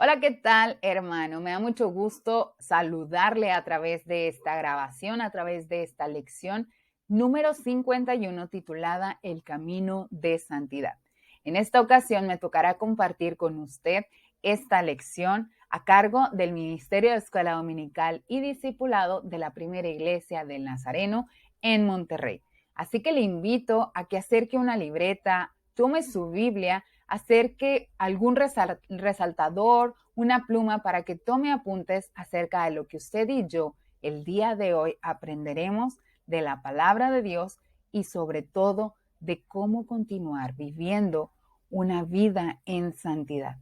Hola, ¿qué tal, hermano? Me da mucho gusto saludarle a través de esta grabación, a través de esta lección número 51 titulada El Camino de Santidad. En esta ocasión me tocará compartir con usted esta lección a cargo del Ministerio de Escuela Dominical y Discipulado de la Primera Iglesia del Nazareno en Monterrey. Así que le invito a que acerque una libreta, tome su Biblia, acerque algún resaltador, una pluma para que tome apuntes acerca de lo que usted y yo el día de hoy aprenderemos de la palabra de Dios y sobre todo de cómo continuar viviendo una vida en santidad.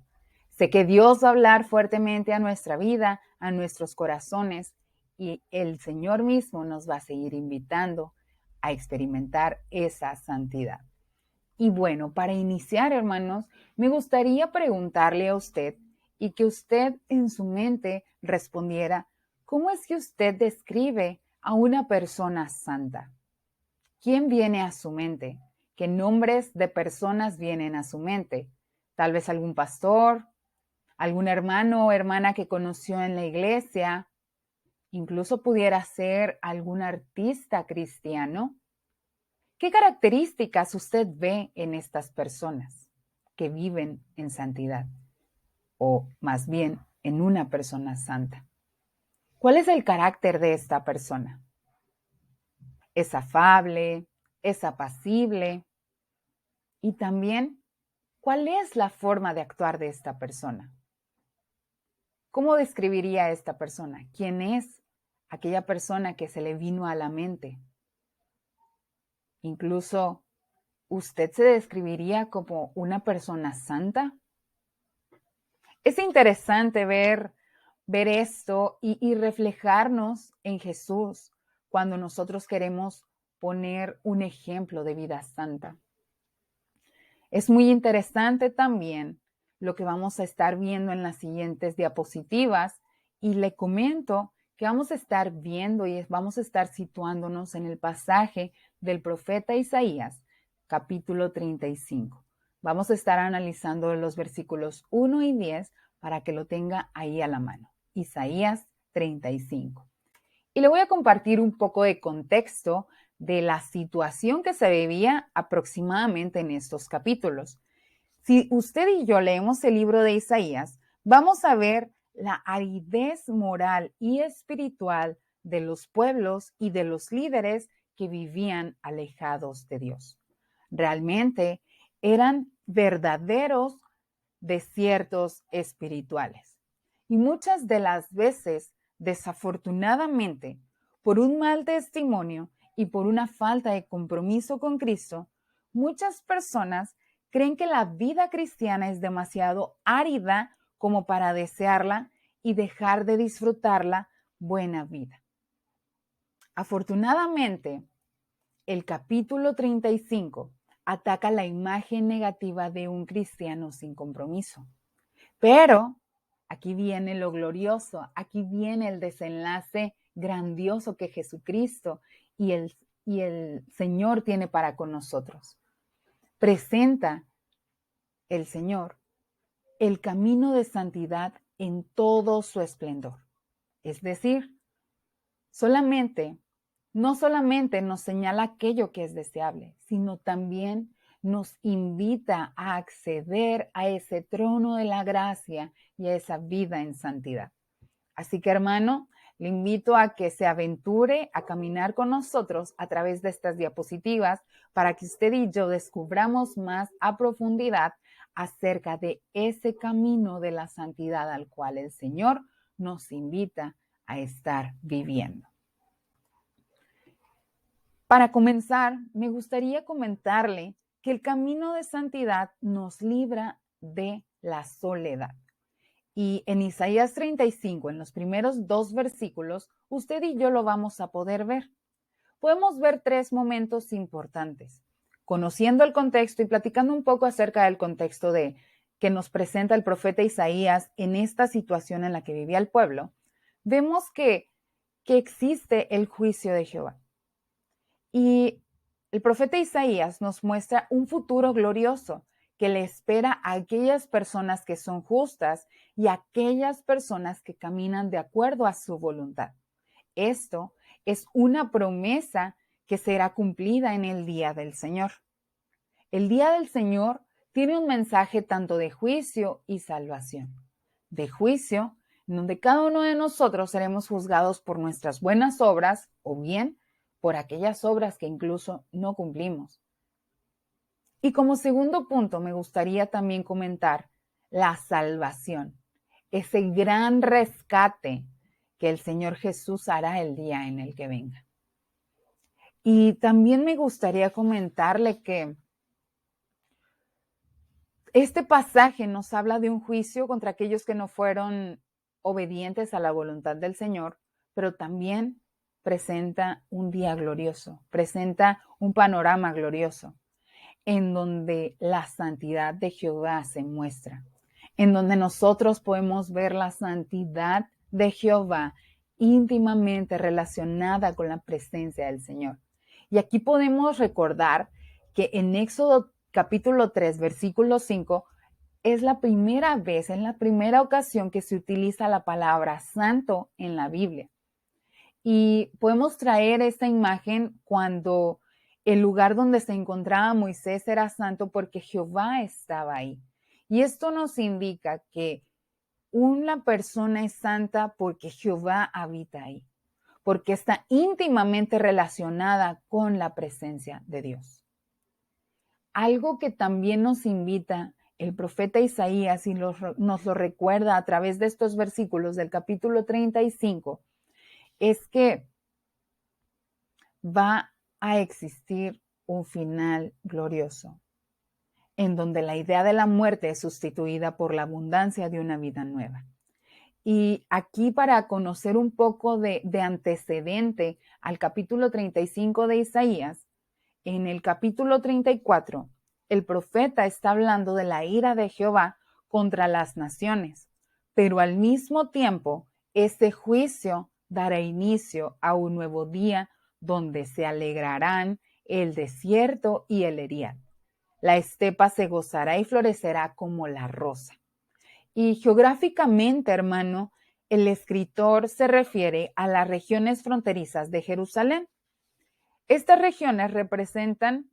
Sé que Dios va a hablar fuertemente a nuestra vida, a nuestros corazones, y el Señor mismo nos va a seguir invitando a experimentar esa santidad. Y bueno, para iniciar, hermanos, me gustaría preguntarle a usted y que usted en su mente respondiera, ¿cómo es que usted describe a una persona santa? ¿Quién viene a su mente? ¿Qué nombres de personas vienen a su mente? Tal vez algún pastor, algún hermano o hermana que conoció en la iglesia, incluso pudiera ser algún artista cristiano. ¿Qué características usted ve en estas personas que viven en santidad? O más bien, en una persona santa. ¿Cuál es el carácter de esta persona? ¿Es afable? ¿Es apacible? Y también, ¿cuál es la forma de actuar de esta persona? ¿Cómo describiría a esta persona? ¿Quién es aquella persona que se le vino a la mente? Incluso, ¿usted se describiría como una persona santa? Es interesante ver esto y reflejarnos en Jesús cuando nosotros queremos poner un ejemplo de vida santa. Es muy interesante también lo que vamos a estar viendo en las siguientes diapositivas y le comento que vamos a estar viendo y vamos a estar situándonos en el pasaje del profeta Isaías, capítulo 35. Vamos a estar analizando los versículos 1 y 10 para que lo tenga ahí a la mano. Isaías 35. Y le voy a compartir un poco de contexto de la situación que se vivía aproximadamente en estos capítulos. Si usted y yo leemos el libro de Isaías, vamos a ver la aridez moral y espiritual de los pueblos y de los líderes que vivían alejados de Dios. Realmente eran verdaderos desiertos espirituales. Y muchas de las veces, desafortunadamente, por un mal testimonio y por una falta de compromiso con Cristo, muchas personas creen que la vida cristiana es demasiado árida como para desearla y dejar de disfrutarla buena vida. Afortunadamente, el capítulo 35 ataca la imagen negativa de un cristiano sin compromiso. Pero aquí viene lo glorioso, aquí viene el desenlace grandioso que Jesucristo y el Señor tiene para con nosotros. Presenta el Señor el camino de santidad en todo su esplendor. Es decir, no solamente nos señala aquello que es deseable, sino también nos invita a acceder a ese trono de la gracia y a esa vida en santidad. Así que, hermano, le invito a que se aventure a caminar con nosotros a través de estas diapositivas para que usted y yo descubramos más a profundidad acerca de ese camino de la santidad al cual el Señor nos invita a estar viviendo. Para comenzar, me gustaría comentarle que el camino de santidad nos libra de la soledad. Y en Isaías 35, en los primeros 2 versículos, usted y yo lo vamos a poder ver. Podemos ver 3 momentos importantes. Conociendo el contexto y platicando un poco acerca del contexto que nos presenta el profeta Isaías en esta situación en la que vivía el pueblo, vemos que existe el juicio de Jehová. Y el profeta Isaías nos muestra un futuro glorioso que le espera a aquellas personas que son justas y a aquellas personas que caminan de acuerdo a su voluntad. Esto es una promesa que será cumplida en el día del Señor. El día del Señor tiene un mensaje tanto de juicio y salvación. De juicio, en donde cada uno de nosotros seremos juzgados por nuestras buenas obras o bien por aquellas obras que incluso no cumplimos. Y como segundo punto, me gustaría también comentar la salvación, ese gran rescate que el Señor Jesús hará el día en el que venga. Y también me gustaría comentarle que este pasaje nos habla de un juicio contra aquellos que no fueron obedientes a la voluntad del Señor, pero también presenta un día glorioso, presenta un panorama glorioso, en donde la santidad de Jehová se muestra, en donde nosotros podemos ver la santidad de Jehová íntimamente relacionada con la presencia del Señor. Y aquí podemos recordar que en Éxodo capítulo 3, versículo 5, es la primera vez, en la primera ocasión que se utiliza la palabra santo en la Biblia. Y podemos traer esta imagen cuando el lugar donde se encontraba Moisés era santo porque Jehová estaba ahí. Y esto nos indica que una persona es santa porque Jehová habita ahí, porque está íntimamente relacionada con la presencia de Dios. Algo que también nos invita el profeta Isaías y nos lo recuerda a través de estos versículos del capítulo 35, es que va a existir un final glorioso, en donde la idea de la muerte es sustituida por la abundancia de una vida nueva. Y aquí, para conocer un poco de antecedente al capítulo 35 de Isaías, en el capítulo 34, el profeta está hablando de la ira de Jehová contra las naciones, pero al mismo tiempo, este juicio dará inicio a un nuevo día donde se alegrarán el desierto y el erial. La estepa se gozará y florecerá como la rosa. Y geográficamente, hermano, el escritor se refiere a las regiones fronterizas de Jerusalén. Estas regiones representan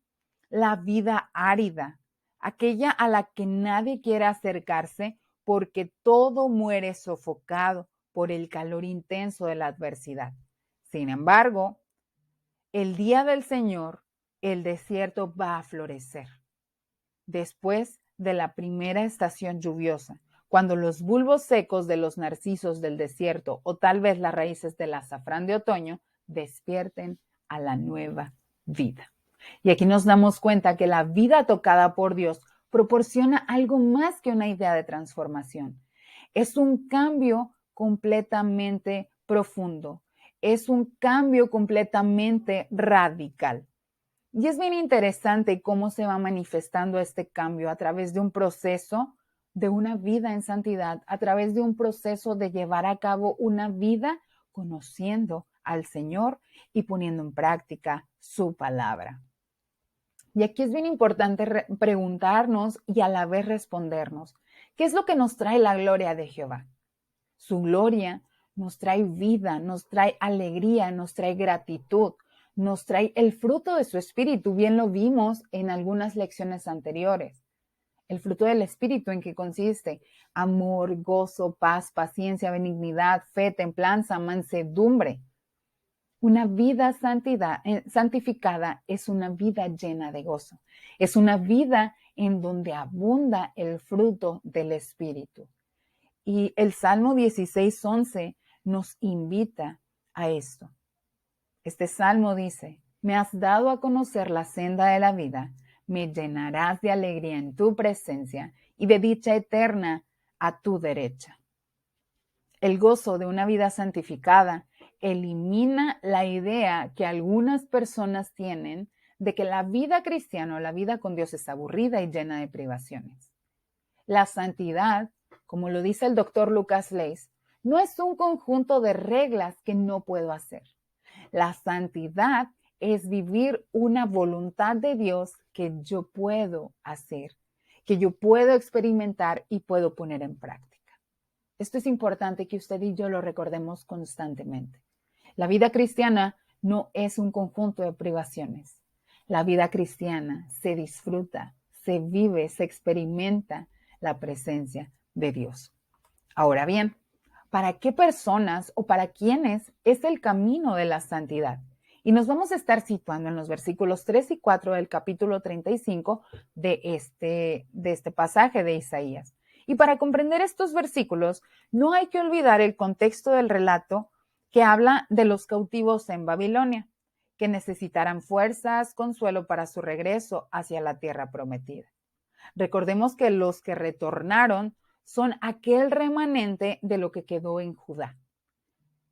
la vida árida, aquella a la que nadie quiere acercarse porque todo muere sofocado por el calor intenso de la adversidad. Sin embargo, el día del Señor, el desierto va a florecer. Después de la primera estación lluviosa, cuando los bulbos secos de los narcisos del desierto o tal vez las raíces del azafrán de otoño despierten a la nueva vida. Y aquí nos damos cuenta que la vida tocada por Dios proporciona algo más que una idea de transformación. Es un cambio completamente profundo. Es un cambio completamente radical. Y es bien interesante cómo se va manifestando este cambio a través de un proceso de una vida en santidad, a través de un proceso de llevar a cabo una vida conociendo al Señor y poniendo en práctica su palabra. Y aquí es bien importante preguntarnos y a la vez respondernos, ¿qué es lo que nos trae la gloria de Jehová? Su gloria nos trae vida, nos trae alegría, nos trae gratitud, nos trae el fruto de su espíritu. Bien lo vimos en algunas lecciones anteriores. El fruto del espíritu, ¿en qué consiste? Amor, gozo, paz, paciencia, benignidad, fe, templanza, mansedumbre. Una vida santificada es una vida llena de gozo. Es una vida en donde abunda el fruto del espíritu. Y el Salmo 16:11 nos invita a esto. Este salmo dice, me has dado a conocer la senda de la vida, me llenarás de alegría en tu presencia y de dicha eterna a tu derecha. El gozo de una vida santificada elimina la idea que algunas personas tienen de que la vida cristiana o la vida con Dios es aburrida y llena de privaciones. La santidad, como lo dice el doctor Lucas Leis, no es un conjunto de reglas que no puedo hacer. La santidad es vivir una voluntad de Dios que yo puedo hacer. que yo puedo experimentar y puedo poner en práctica. Esto es importante que usted y yo lo recordemos constantemente. La vida cristiana no es un conjunto de privaciones. La vida cristiana se disfruta, se vive, se experimenta la presencia de Dios. Ahora bien, ¿para qué personas o para quiénes es el camino de la santidad? Y nos vamos a estar situando en los versículos 3 y 4 del capítulo 35 de este pasaje de Isaías. Y para comprender estos versículos, no hay que olvidar el contexto del relato que habla de los cautivos en Babilonia, que necesitarán fuerzas, consuelo para su regreso hacia la tierra prometida. Recordemos que los que retornaron son aquel remanente de lo que quedó en Judá.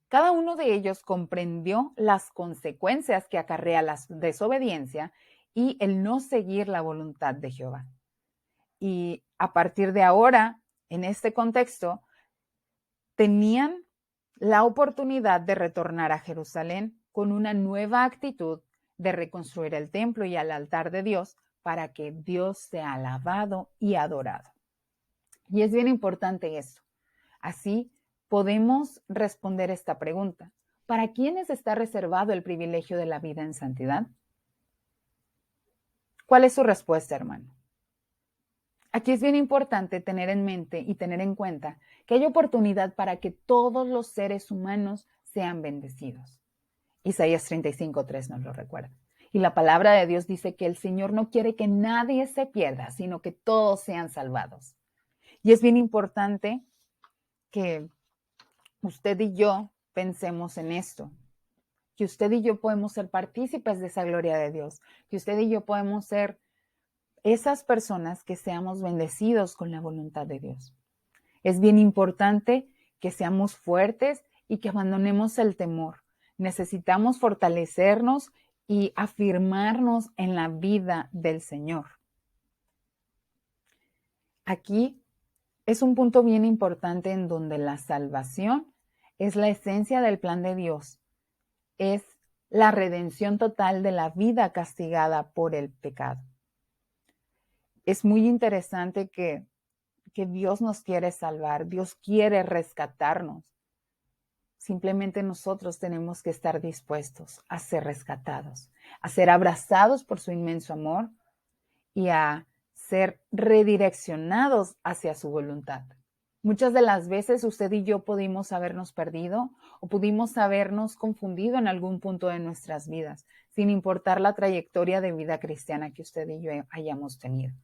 Cada uno de ellos comprendió las consecuencias que acarrea la desobediencia y el no seguir la voluntad de Jehová. Y a partir de ahora, en este contexto, tenían la oportunidad de retornar a Jerusalén con una nueva actitud de reconstruir el templo y el altar de Dios para que Dios sea alabado y adorado. Y es bien importante eso. Así podemos responder esta pregunta. ¿Para quiénes está reservado el privilegio de la vida en santidad? ¿Cuál es su respuesta, hermano? Aquí es bien importante tener en mente y tener en cuenta que hay oportunidad para que todos los seres humanos sean bendecidos. Isaías 35:3 nos lo recuerda. Y la palabra de Dios dice que el Señor no quiere que nadie se pierda, sino que todos sean salvados. Y es bien importante que usted y yo pensemos en esto, que usted y yo podemos ser partícipes de esa gloria de Dios, que usted y yo podemos ser esas personas que seamos bendecidos con la voluntad de Dios. Es bien importante que seamos fuertes y que abandonemos el temor. Necesitamos fortalecernos y afirmarnos en la vida del Señor. Aquí es un punto bien importante en donde la salvación es la esencia del plan de Dios. Es la redención total de la vida castigada por el pecado. Es muy interesante que Dios nos quiere salvar, Dios quiere rescatarnos. Simplemente nosotros tenemos que estar dispuestos a ser rescatados, a ser abrazados por su inmenso amor y a ser redireccionados hacia su voluntad. Muchas de las veces usted y yo pudimos habernos perdido o pudimos habernos confundido en algún punto de nuestras vidas, sin importar la trayectoria de vida cristiana que usted y yo hayamos tenido.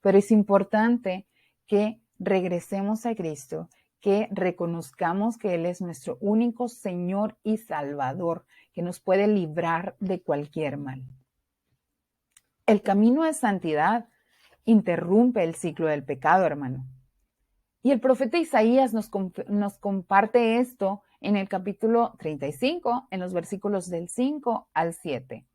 Pero es importante que regresemos a Cristo, que reconozcamos que Él es nuestro único Señor y Salvador, que nos puede librar de cualquier mal. El camino de santidad interrumpe el ciclo del pecado, hermano. Y el profeta Isaías nos comparte esto en el capítulo 35, en los versículos del 5 al 7.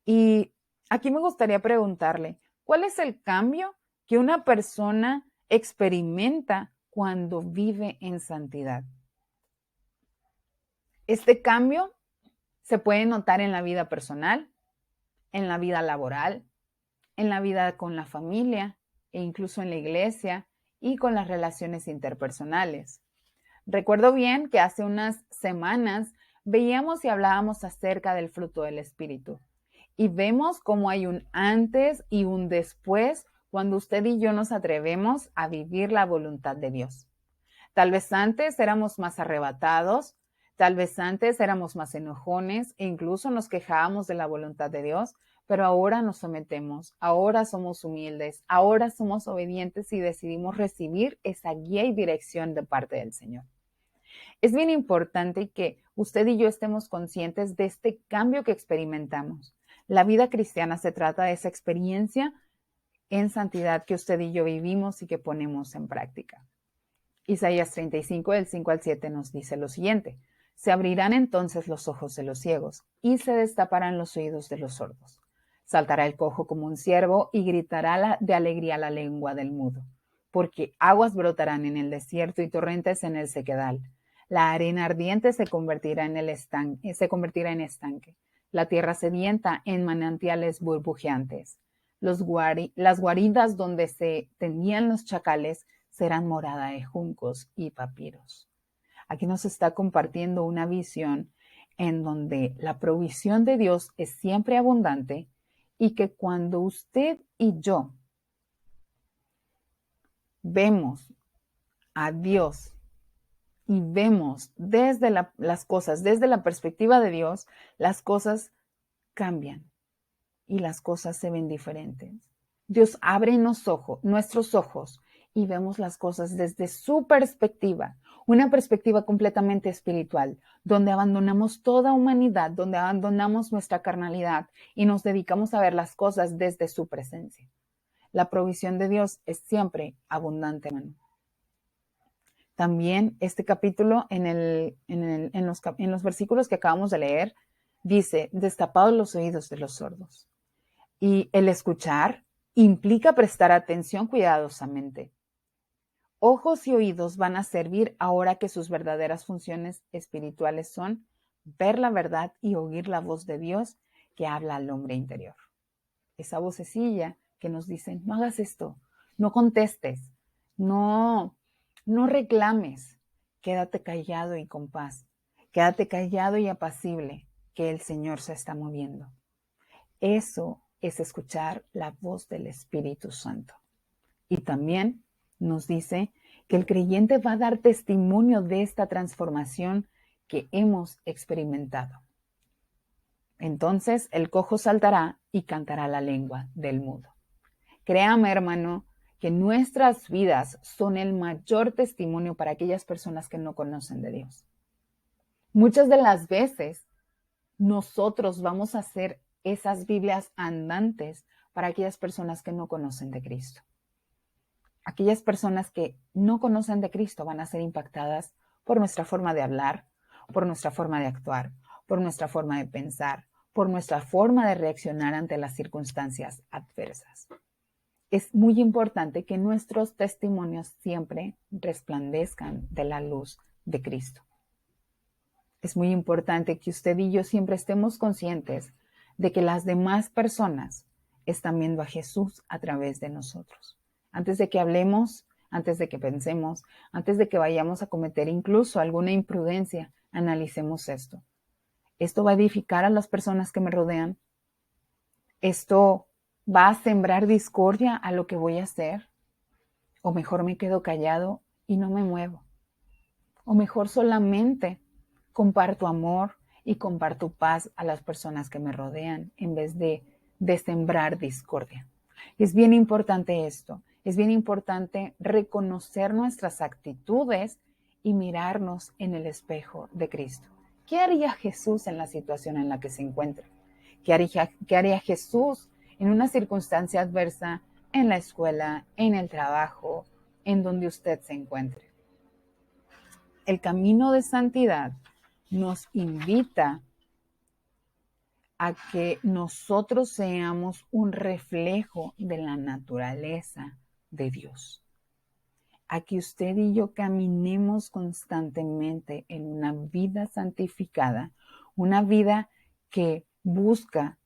Y aquí me gustaría preguntarle, ¿cuál es el cambio que una persona experimenta cuando vive en santidad? Este cambio se puede notar en la vida personal, en la vida laboral, en la vida con la familia e incluso en la iglesia y con las relaciones interpersonales. Recuerdo bien que hace unas semanas veíamos y hablábamos acerca del fruto del Espíritu y vemos cómo hay un antes y un después cuando usted y yo nos atrevemos a vivir la voluntad de Dios. Tal vez antes éramos más arrebatados, tal vez antes éramos más enojones e incluso nos quejábamos de la voluntad de Dios, pero ahora nos sometemos, ahora somos humildes, ahora somos obedientes y decidimos recibir esa guía y dirección de parte del Señor. Es bien importante que usted y yo estemos conscientes de este cambio que experimentamos. La vida cristiana se trata de esa experiencia en santidad que usted y yo vivimos y que ponemos en práctica. Isaías 35, del 5 al 7 nos dice lo siguiente: se abrirán entonces los ojos de los ciegos y se destaparán los oídos de los sordos. Saltará el cojo como un ciervo y gritará de alegría la lengua del mudo, porque aguas brotarán en el desierto y torrentes en el sequedal. La arena ardiente se convertirá en estanque, la tierra sedienta en manantiales burbujeantes. Las guaridas donde se tenían los chacales serán morada de juncos y papiros. Aquí nos está compartiendo una visión en donde la provisión de Dios es siempre abundante y que cuando usted y yo vemos a Dios y vemos desde las cosas, desde la perspectiva de Dios, las cosas cambian y las cosas se ven diferentes. Dios abre nuestros ojos y vemos las cosas desde su perspectiva, una perspectiva completamente espiritual, donde abandonamos toda humanidad, donde abandonamos nuestra carnalidad y nos dedicamos a ver las cosas desde su presencia. La provisión de Dios es siempre abundante, hermano. También este capítulo, en los versículos que acabamos de leer, dice, destapados los oídos de los sordos. Y el escuchar implica prestar atención cuidadosamente. Ojos y oídos van a servir ahora que sus verdaderas funciones espirituales son ver la verdad y oír la voz de Dios que habla al hombre interior. Esa vocecilla que nos dice, no hagas esto, no contestes, no reclames, quédate callado y con paz, quédate callado y apacible, que el Señor se está moviendo. Eso es escuchar la voz del Espíritu Santo. Y también nos dice que el creyente va a dar testimonio de esta transformación que hemos experimentado. Entonces el cojo saltará y cantará la lengua del mudo. Créame, hermano, que nuestras vidas son el mayor testimonio para aquellas personas que no conocen de Dios. Muchas de las veces nosotros vamos a ser esas Biblias andantes para aquellas personas que no conocen de Cristo. Aquellas personas que no conocen de Cristo van a ser impactadas por nuestra forma de hablar, por nuestra forma de actuar, por nuestra forma de pensar, por nuestra forma de reaccionar ante las circunstancias adversas. Es muy importante que nuestros testimonios siempre resplandezcan de la luz de Cristo. Es muy importante que usted y yo siempre estemos conscientes de que las demás personas están viendo a Jesús a través de nosotros. Antes de que hablemos, antes de que pensemos, antes de que vayamos a cometer incluso alguna imprudencia, analicemos esto. ¿Esto va a edificar a las personas que me rodean? ¿Esto va a sembrar discordia a lo que voy a hacer? ¿O mejor me quedo callado y no me muevo? ¿O mejor solamente comparto amor y comparto paz a las personas que me rodean en vez de sembrar discordia? Es bien importante esto. Es bien importante reconocer nuestras actitudes y mirarnos en el espejo de Cristo. ¿Qué haría Jesús en la situación en la que se encuentra? ¿Qué haría Jesús en una circunstancia adversa en la escuela, en el trabajo, en donde usted se encuentre? El camino de santidad nos invita a que nosotros seamos un reflejo de la naturaleza de Dios. A que usted y yo caminemos constantemente en una vida santificada, una vida que busca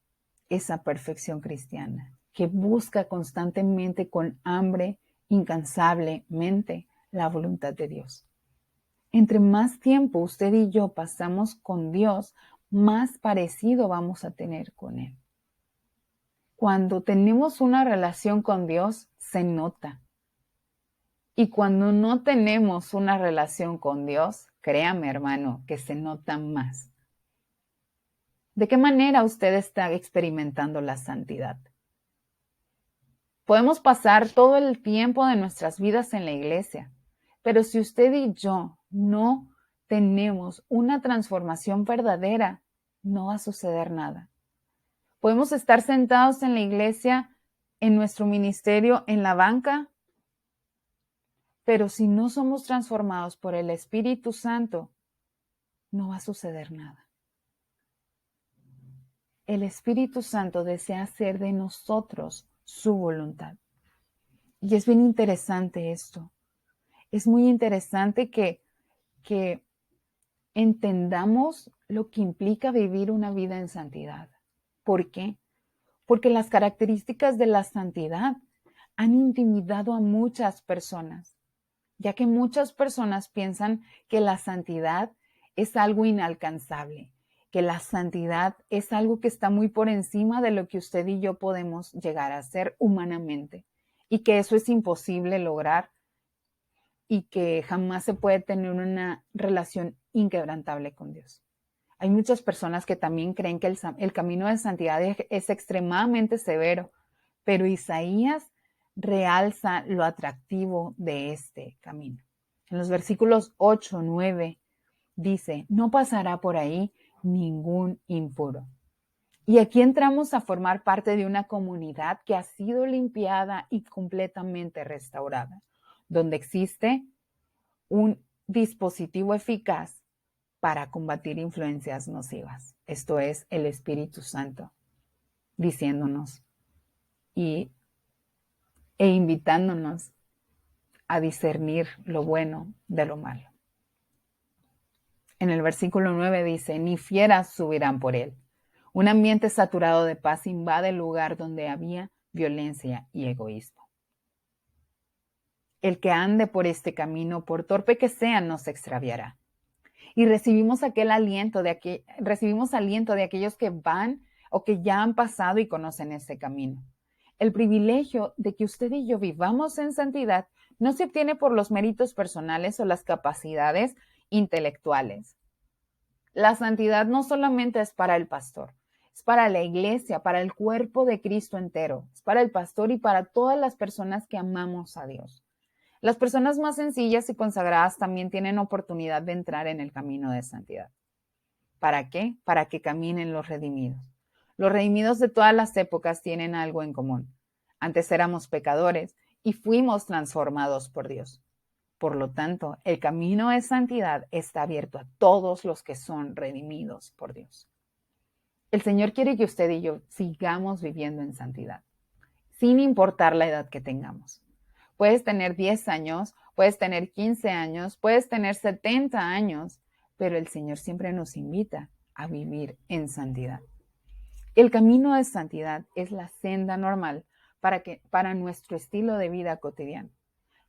esa perfección cristiana, que busca constantemente con hambre, incansablemente, la voluntad de Dios. Entre más tiempo usted y yo pasamos con Dios, más parecido vamos a tener con Él. Cuando tenemos una relación con Dios, se nota. Y cuando no tenemos una relación con Dios, créame, hermano, que se nota más. ¿De qué manera usted está experimentando la santidad? Podemos pasar todo el tiempo de nuestras vidas en la iglesia, pero si usted y yo no tenemos una transformación verdadera, no va a suceder nada. Podemos estar sentados en la iglesia, en nuestro ministerio, en la banca, pero si no somos transformados por el Espíritu Santo, no va a suceder nada. El Espíritu Santo desea hacer de nosotros su voluntad. Y es bien interesante esto. Es muy interesante que entendamos lo que implica vivir una vida en santidad. ¿Por qué? porque las características de la santidad han intimidado a muchas personas, ya que muchas personas piensan que la santidad es algo inalcanzable, que la santidad es algo que está muy por encima de lo que usted y yo podemos llegar a ser humanamente, y que eso es imposible lograr y que jamás se puede tener una relación inquebrantable con Dios. Hay muchas personas que también creen que el camino de santidad es extremadamente severo, pero Isaías realza lo atractivo de este camino. En los versículos 8, 9 dice, no pasará por ahí ningún impuro. Y aquí entramos a formar parte de una comunidad que ha sido limpiada y completamente restaurada, donde existe un dispositivo eficaz para combatir influencias nocivas. Esto es el Espíritu Santo diciéndonos e invitándonos a discernir lo bueno de lo malo. En el versículo 9 dice, ni fieras subirán por él. Un ambiente saturado de paz invade el lugar donde había violencia y egoísmo. El que ande por este camino, por torpe que sea, no se extraviará. Y recibimos aliento de aquellos que van o que ya han pasado y conocen ese camino. El privilegio de que usted y yo vivamos en santidad no se obtiene por los méritos personales o las capacidades intelectuales. La santidad no solamente es para el pastor, es para la iglesia, para el cuerpo de Cristo entero, es para el pastor y para todas las personas que amamos a Dios. Las personas más sencillas y consagradas también tienen oportunidad de entrar en el camino de santidad. ¿Para qué? Para que caminen los redimidos. Los redimidos de todas las épocas tienen algo en común. Antes éramos pecadores y fuimos transformados por Dios. Por lo tanto, el camino de santidad está abierto a todos los que son redimidos por Dios. El Señor quiere que usted y yo sigamos viviendo en santidad, sin importar la edad que tengamos. Puedes tener 10 años, puedes tener 15 años, puedes tener 70 años, pero el Señor siempre nos invita a vivir en santidad. El camino de santidad es la senda normal para nuestro estilo de vida cotidiano.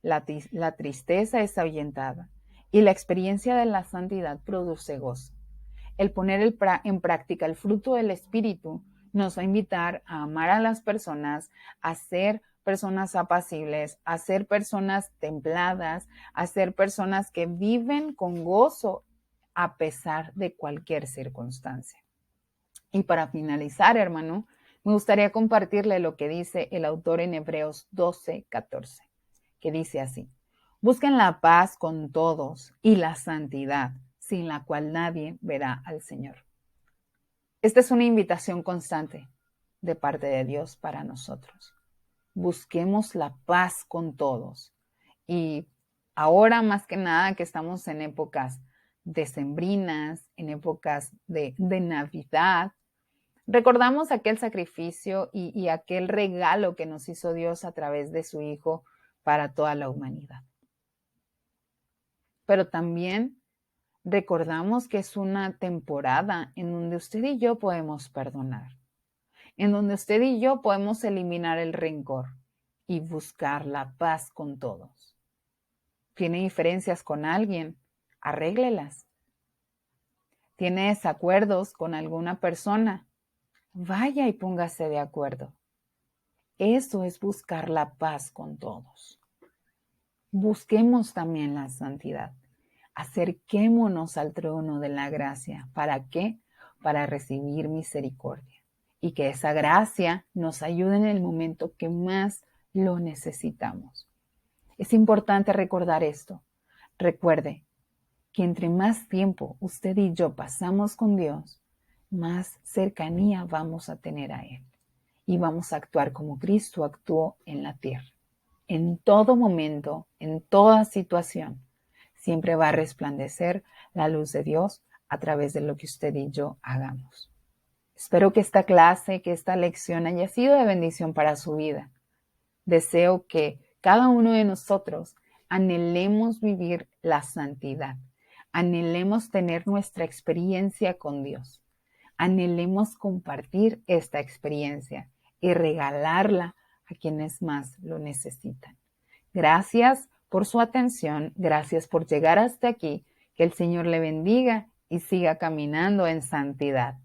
La tristeza es ahuyentada y la experiencia de la santidad produce gozo. El poner en práctica el fruto del Espíritu nos va a invitar a amar a las personas, a ser personas apacibles, a ser personas templadas, a ser personas que viven con gozo a pesar de cualquier circunstancia. Y para finalizar, hermano, me gustaría compartirle lo que dice el autor en Hebreos 12:14, que dice así: busquen la paz con todos y la santidad, sin la cual nadie verá al Señor. Esta es una invitación constante de parte de Dios para nosotros. Busquemos la paz con todos. Y ahora más que nada que estamos en épocas decembrinas, en épocas de Navidad, recordamos aquel sacrificio y aquel regalo que nos hizo Dios a través de su Hijo para toda la humanidad. Pero también recordamos que es una temporada en donde usted y yo podemos perdonar, en donde usted y yo podemos eliminar el rencor y buscar la paz con todos. ¿Tiene diferencias con alguien? Arréglelas. ¿Tiene desacuerdos con alguna persona? Vaya y póngase de acuerdo. Eso es buscar la paz con todos. Busquemos también la santidad. Acerquémonos al trono de la gracia. ¿Para qué? Para recibir misericordia. Y que esa gracia nos ayude en el momento que más lo necesitamos. Es importante recordar esto. Recuerde que entre más tiempo usted y yo pasamos con Dios, más cercanía vamos a tener a Él. Y vamos a actuar como Cristo actuó en la tierra. En todo momento, en toda situación, siempre va a resplandecer la luz de Dios a través de lo que usted y yo hagamos. Espero que esta clase, que esta lección haya sido de bendición para su vida. Deseo que cada uno de nosotros anhelemos vivir la santidad, anhelemos tener nuestra experiencia con Dios, anhelemos compartir esta experiencia y regalarla a quienes más lo necesitan. Gracias por su atención, gracias por llegar hasta aquí, que el Señor le bendiga y siga caminando en santidad.